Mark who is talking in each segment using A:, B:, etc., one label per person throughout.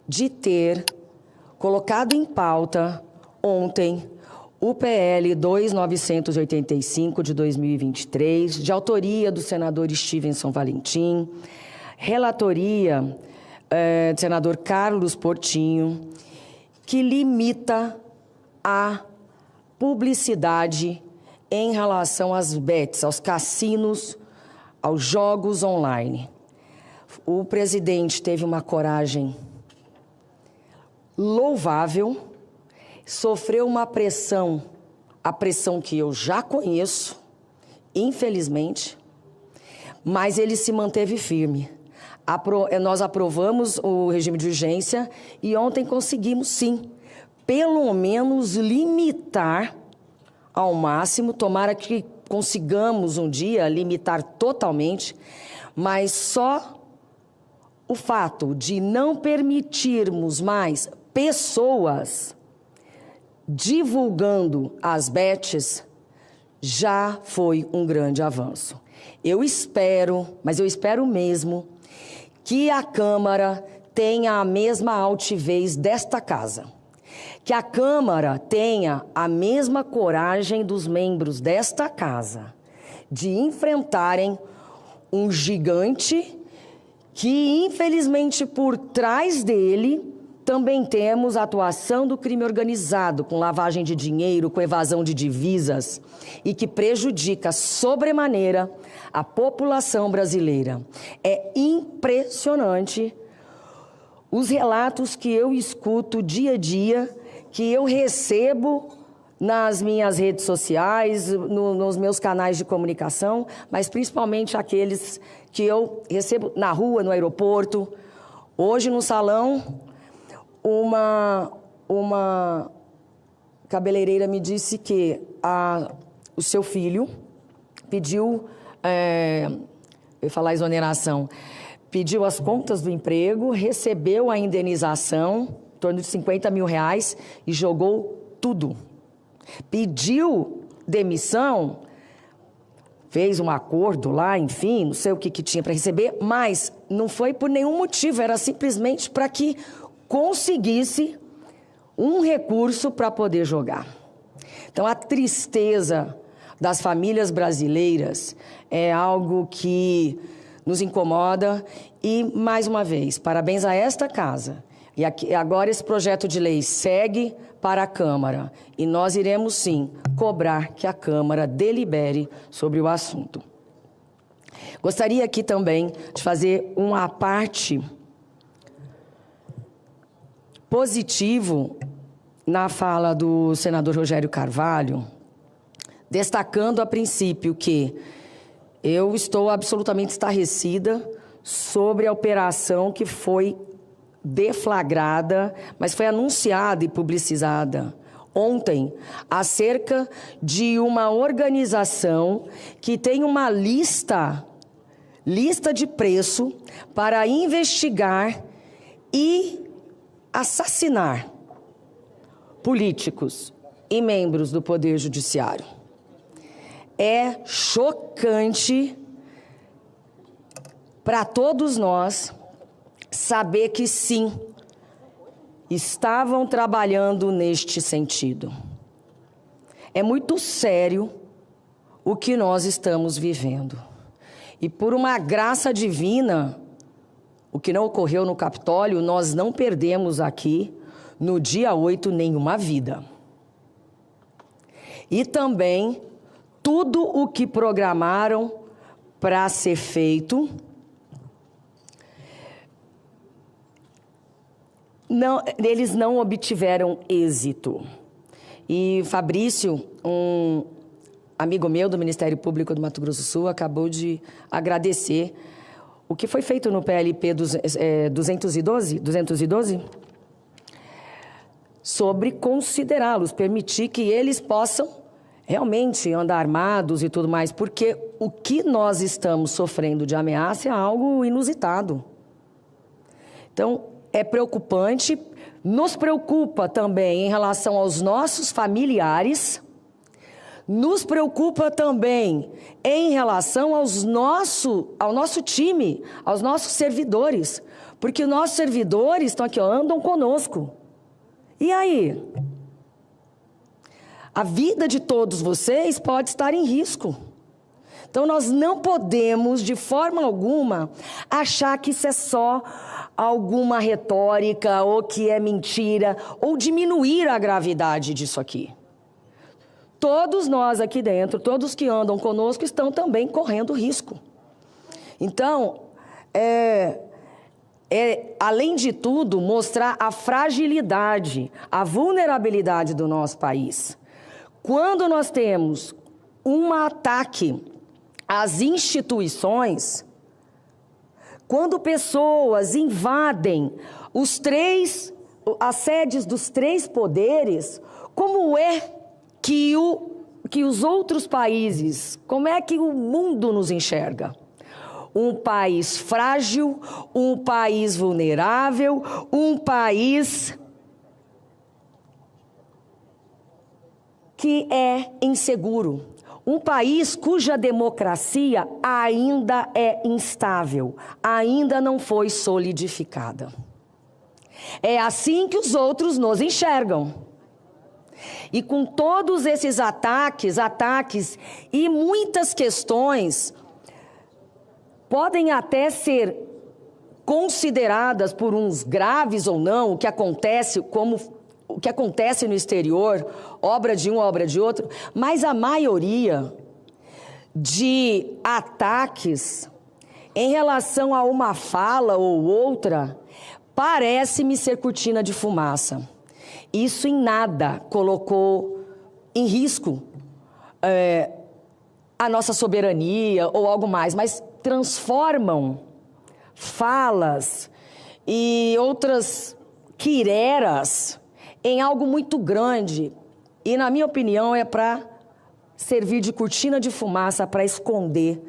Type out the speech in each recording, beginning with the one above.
A: de ter colocado em pauta ontem o PL 2985 de 2023, de autoria do senador Stevenson Valentim, relatoria do senador Carlos Portinho, que limita a publicidade em relação às bets, aos cassinos, aos jogos online. O presidente teve uma coragem louvável, sofreu uma pressão, a pressão que eu já conheço, infelizmente, mas ele se manteve firme. Nós aprovamos o regime de urgência e ontem conseguimos, sim, pelo menos limitar ao máximo, tomara que consigamos um dia limitar totalmente, mas só o fato de não permitirmos mais pessoas divulgando as bets já foi um grande avanço. Eu espero, mas eu espero mesmo, que a Câmara tenha a mesma altivez desta casa. Que a Câmara tenha a mesma coragem dos membros desta casa de enfrentarem um gigante que, infelizmente, por trás dele, também temos a atuação do crime organizado, com lavagem de dinheiro, com evasão de divisas, e que prejudica sobremaneira a população brasileira. É impressionante os relatos que eu escuto dia a dia, que eu recebo nas minhas redes sociais, nos meus canais de comunicação, mas principalmente aqueles que eu recebo na rua, no aeroporto. Hoje, no salão, uma cabeleireira me disse que o seu filho pediu, eu ia falar exoneração, pediu as contas do emprego, recebeu a indenização, em torno de R$50 mil, e jogou tudo. Pediu demissão, fez um acordo lá, enfim, não sei o que tinha para receber, mas não foi por nenhum motivo, era simplesmente para que conseguisse um recurso para poder jogar. Então, a tristeza das famílias brasileiras é algo que nos incomoda e, mais uma vez, parabéns a esta casa. E agora esse projeto de lei segue para a Câmara e nós iremos, sim, cobrar que a Câmara delibere sobre o assunto. Gostaria aqui também de fazer uma parte positivo na fala do senador Rogério Carvalho, destacando a princípio que eu estou absolutamente estarrecida sobre a operação que foi deflagrada, mas foi anunciada e publicizada ontem, acerca de uma organização que tem uma lista de preço para investigar e assassinar políticos e membros do Poder Judiciário. É chocante para todos nós saber que, sim, estavam trabalhando neste sentido. É muito sério o que nós estamos vivendo. E por uma graça divina, o que não ocorreu no Capitólio, nós não perdemos aqui, no dia 8, nenhuma vida. E também, tudo o que programaram para ser feito, eles não obtiveram êxito. E Fabrício, um amigo meu do Ministério Público do Mato Grosso do Sul, acabou de agradecer o que foi feito no PLP 212, sobre considerá-los, permitir que eles possam realmente andar armados e tudo mais, porque o que nós estamos sofrendo de ameaça é algo inusitado. Então, é preocupante, nos preocupa também em relação aos nossos familiares, Nos preocupa também em relação ao nosso time, aos nossos servidores. Porque os nossos servidores estão aqui, andam conosco. E aí? A vida de todos vocês pode estar em risco. Então, nós não podemos, de forma alguma, achar que isso é só alguma retórica, ou que é mentira, ou diminuir a gravidade disso aqui. Todos nós aqui dentro, todos que andam conosco, estão também correndo risco. Então, além de tudo, mostrar a fragilidade, a vulnerabilidade do nosso país. Quando nós temos um ataque às instituições, quando pessoas invadem as sedes dos 3 poderes, como é que os outros países, como é que o mundo nos enxerga? Um país frágil, um país vulnerável, um país que é inseguro. Um país cuja democracia ainda é instável, ainda não foi solidificada. É assim que os outros nos enxergam. E com todos esses ataques e muitas questões podem até ser consideradas por uns graves ou não, o que acontece no exterior, obra de um, obra de outro, mas a maioria de ataques em relação a uma fala ou outra parece-me ser cortina de fumaça. Isso em nada colocou em risco a nossa soberania ou algo mais, mas transformam falas e outras quireras em algo muito grande. E, na minha opinião, é para servir de cortina de fumaça para esconder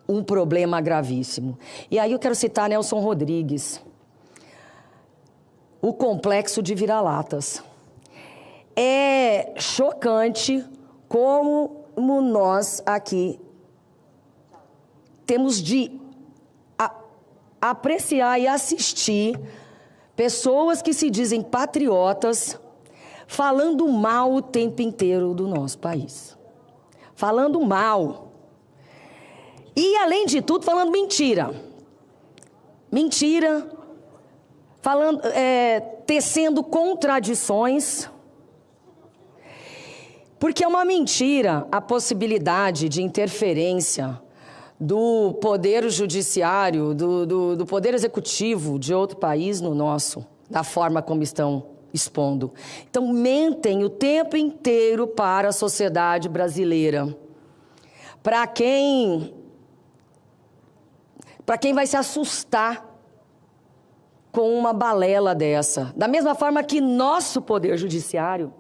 A: um problema gravíssimo. E aí eu quero citar Nelson Rodrigues. O complexo de vira-latas. É chocante como nós aqui temos de apreciar e assistir pessoas que se dizem patriotas falando mal o tempo inteiro do nosso país. Falando mal. E, além de tudo, falando mentira. Mentira, tecendo contradições. Porque é uma mentira a possibilidade de interferência do poder judiciário, do poder executivo de outro país no nosso, da forma como estão expondo. Então, mentem o tempo inteiro para a sociedade brasileira. Para quem vai se assustar com uma balela dessa. Da mesma forma que nosso poder judiciário,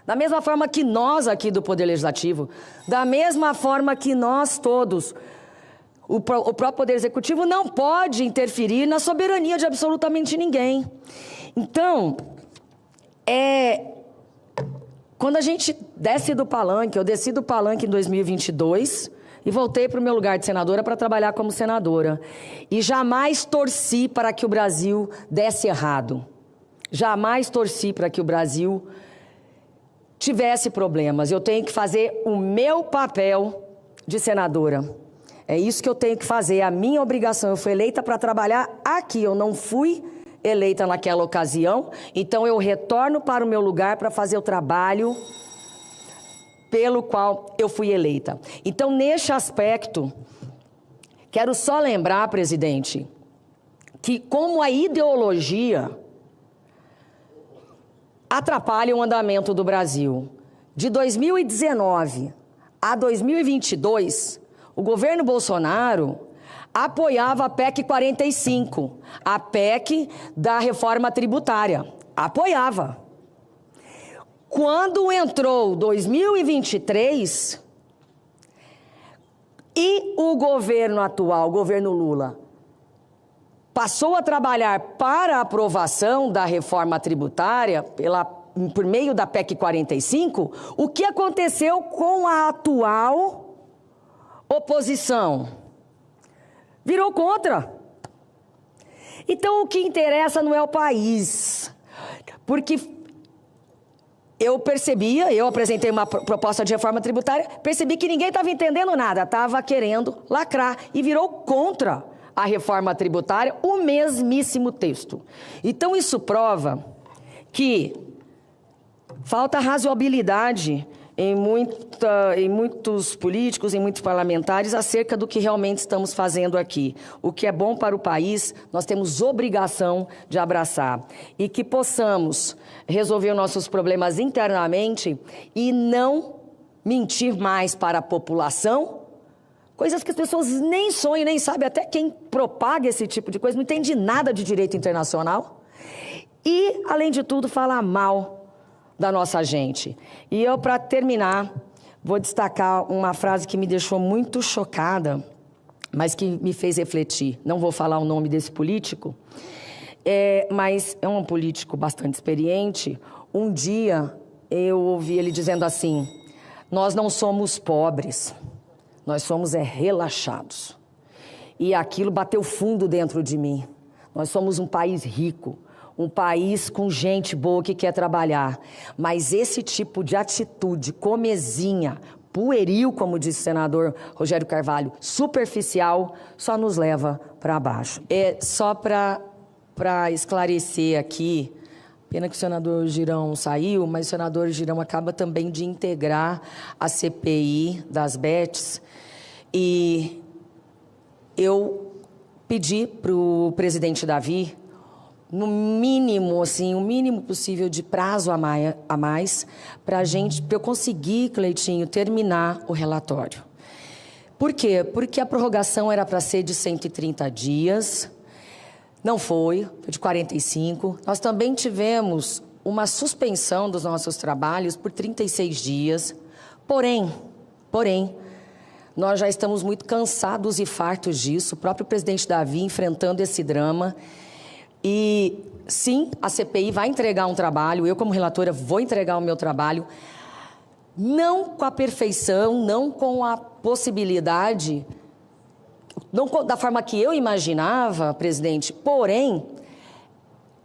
A: da mesma forma que nós aqui do Poder Legislativo, da mesma forma que nós todos, o próprio Poder Executivo não pode interferir na soberania de absolutamente ninguém. Então, quando a gente desce do palanque, eu desci do palanque em 2022 e voltei para o meu lugar de senadora para trabalhar como senadora. E jamais torci para que o Brasil desse errado. Jamais torci para que o Brasil tivesse problemas. Eu tenho que fazer o meu papel de senadora. É isso que eu tenho que fazer, é a minha obrigação. Eu fui eleita para trabalhar aqui, eu não fui eleita naquela ocasião, então eu retorno para o meu lugar para fazer o trabalho pelo qual eu fui eleita. Então, neste aspecto, quero só lembrar, presidente, que como a ideologia atrapalha o andamento do Brasil. De 2019 a 2022, o governo Bolsonaro apoiava a PEC 45, a PEC da reforma tributária. Apoiava. Quando entrou 2023 e o governo atual, o governo Lula, passou a trabalhar para a aprovação da reforma tributária, pela por meio da PEC 45, o que aconteceu com a atual oposição? Virou contra. Então, o que interessa não é o país. Porque eu apresentei uma proposta de reforma tributária, percebi que ninguém estava entendendo nada, estava querendo lacrar e virou contra a reforma tributária o mesmíssimo texto. Então, isso prova que falta razoabilidade em muitos políticos, em muitos parlamentares, acerca do que realmente estamos fazendo aqui. O que é bom para o país, nós temos obrigação de abraçar. E que possamos resolver nossos problemas internamente e não mentir mais para a população, coisas que as pessoas nem sonham, nem sabem, até quem propaga esse tipo de coisa não entende nada de direito internacional. E, além de tudo, falar mal da nossa gente. E eu, para terminar, vou destacar uma frase que me deixou muito chocada, mas que me fez refletir. Não vou falar o nome desse político, mas é um político bastante experiente. Um dia eu ouvi ele dizendo assim: nós não somos pobres, nós somos relaxados. E aquilo bateu fundo dentro de mim. Nós somos um país rico, um país com gente boa que quer trabalhar. Mas esse tipo de atitude comezinha, pueril, como disse o senador Rogério Carvalho, superficial, só nos leva para baixo. Só para esclarecer aqui, pena que o senador Girão saiu, mas o senador Girão acaba também de integrar a CPI das Bets. E eu pedi para o presidente Davi, no mínimo, assim, o mínimo possível de prazo a mais, para eu conseguir, Cleitinho, terminar o relatório. Por quê? Porque a prorrogação era para ser de 130 dias, não foi de 45. Nós também tivemos uma suspensão dos nossos trabalhos por 36 dias. Porém, nós já estamos muito cansados e fartos disso, o próprio presidente Davi enfrentando esse drama. E, sim, a CPI vai entregar um trabalho, eu como relatora vou entregar o meu trabalho, não com a perfeição, não com a possibilidade, não da forma que eu imaginava, presidente, porém,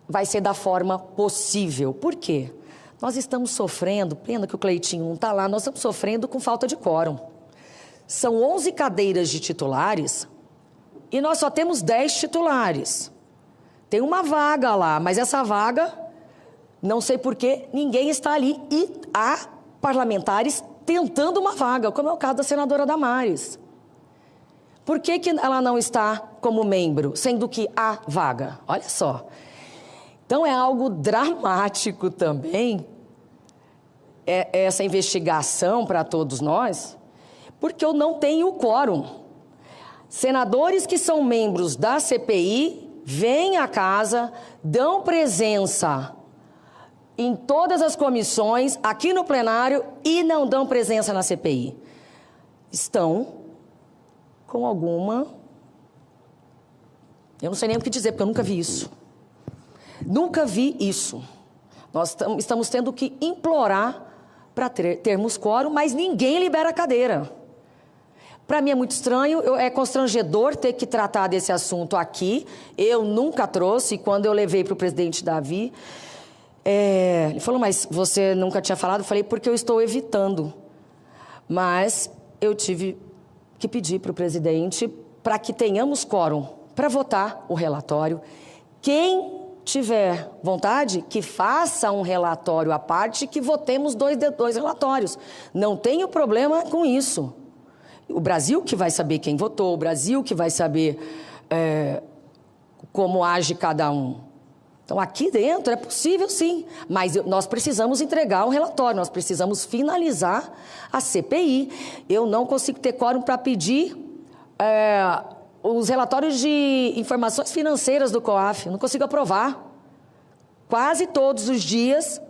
A: vai ser da forma possível. Por quê? Nós estamos sofrendo, pena que o Cleitinho não está lá, nós estamos sofrendo com falta de quórum. São 11 cadeiras de titulares e nós só temos 10 titulares. Tem uma vaga lá, mas essa vaga, não sei por que, ninguém está ali e há parlamentares tentando uma vaga, como é o caso da senadora Damares. Por que ela não está como membro, sendo que há vaga? Olha só. Então é algo dramático também, essa investigação para todos nós, porque eu não tenho quórum. Senadores que são membros da CPI vêm à casa, dão presença em todas as comissões, aqui no plenário, e não dão presença na CPI. Estão com alguma... Eu não sei nem o que dizer, porque eu nunca vi isso. Nunca vi isso. Nós estamos tendo que implorar para termos quórum, mas ninguém libera a cadeira. Para mim é muito estranho, é constrangedor ter que tratar desse assunto aqui. Eu nunca trouxe, quando eu levei para o presidente Davi, ele falou, mas você nunca tinha falado? Eu falei, porque eu estou evitando. Mas eu tive que pedir para o presidente para que tenhamos quórum para votar o relatório. Quem tiver vontade, que faça um relatório à parte, que votemos dois relatórios. Não tenho problema com isso. O Brasil que vai saber quem votou, o Brasil que vai saber como age cada um. Então, aqui dentro é possível, sim, mas nós precisamos entregar um relatório, nós precisamos finalizar a CPI. Eu não consigo ter quórum para pedir os relatórios de informações financeiras do COAF, não consigo aprovar. Quase todos os dias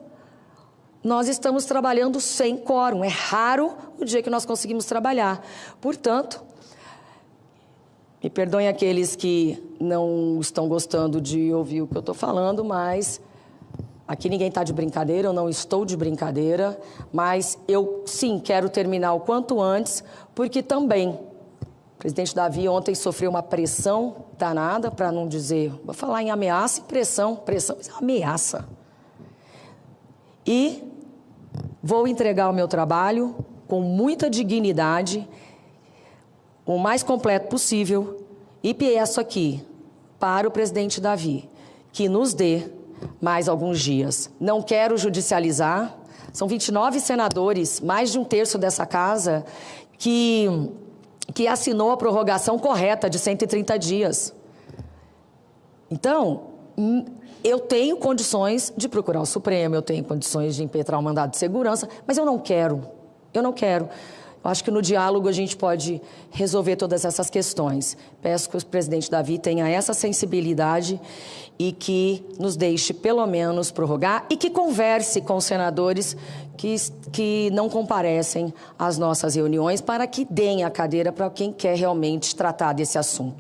A: nós estamos trabalhando sem quórum. É raro o dia que nós conseguimos trabalhar. Portanto, me perdoem aqueles que não estão gostando de ouvir o que eu estou falando, mas Aqui ninguém está de brincadeira, eu não estou de brincadeira, mas eu, sim, quero terminar o quanto antes, porque também o presidente Davi ontem sofreu uma pressão danada, para não dizer, vou falar em ameaça e pressão é ameaça. E vou entregar o meu trabalho com muita dignidade, o mais completo possível, e peço aqui para o presidente Davi que nos dê mais alguns dias. Não quero judicializar. São 29 senadores, mais de um terço dessa casa, que assinou a prorrogação correta de 130 dias. Então, eu tenho condições de procurar o Supremo, eu tenho condições de impetrar um mandado de segurança, mas eu não quero. Eu não quero. Eu acho que no diálogo a gente pode resolver todas essas questões. Peço que o presidente Davi tenha essa sensibilidade e que nos deixe, pelo menos, prorrogar e que converse com os senadores que não comparecem às nossas reuniões para que deem a cadeira para quem quer realmente tratar desse assunto.